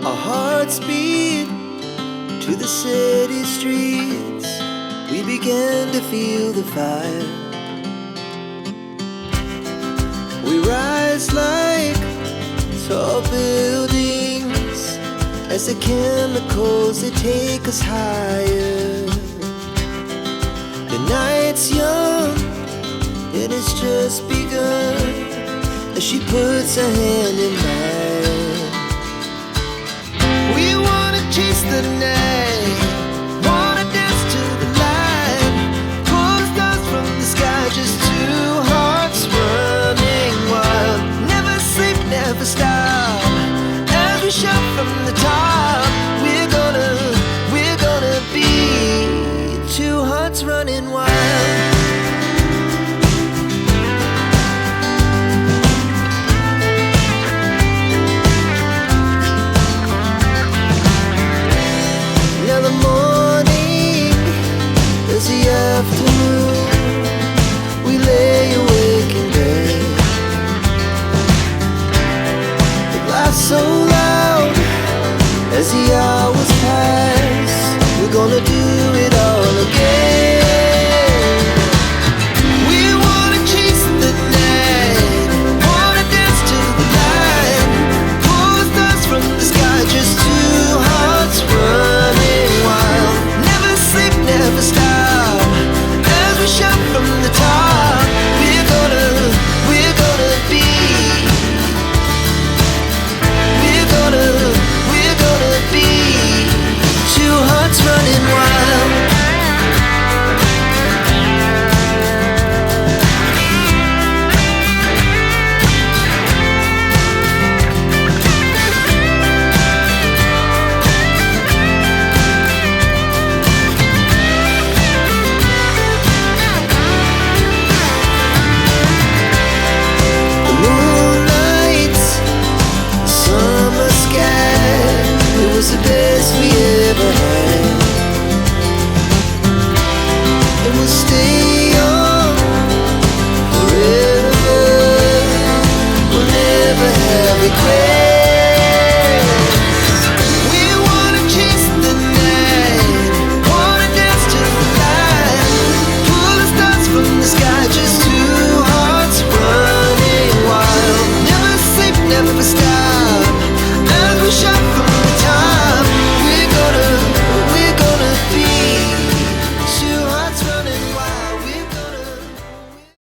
Our hearts beat to the city streets. We began to feel the fire. We rise like tall buildings as the chemicals, they take us higher. The night's young and it's just begun as she puts her hand in mine. We wanna chase the night, wanna dance to the light, pull stars from the sky, just two hearts running wild. Never sleep, never stop, as we shout from the top. We're gonna be two hearts running wild. Afternoon, we lay awake in bed. The laugh so loud as the hours pass. We're gonna do it all again. We wanna chase the night, wanna dance to the light, pull stars from the sky, just two hearts running wild. Never sleep, never stop, shout from the top. We're gonna be, we're gonna be two hearts running wild. The best we ever had, and we'll stay on forever. We'll never have regrets.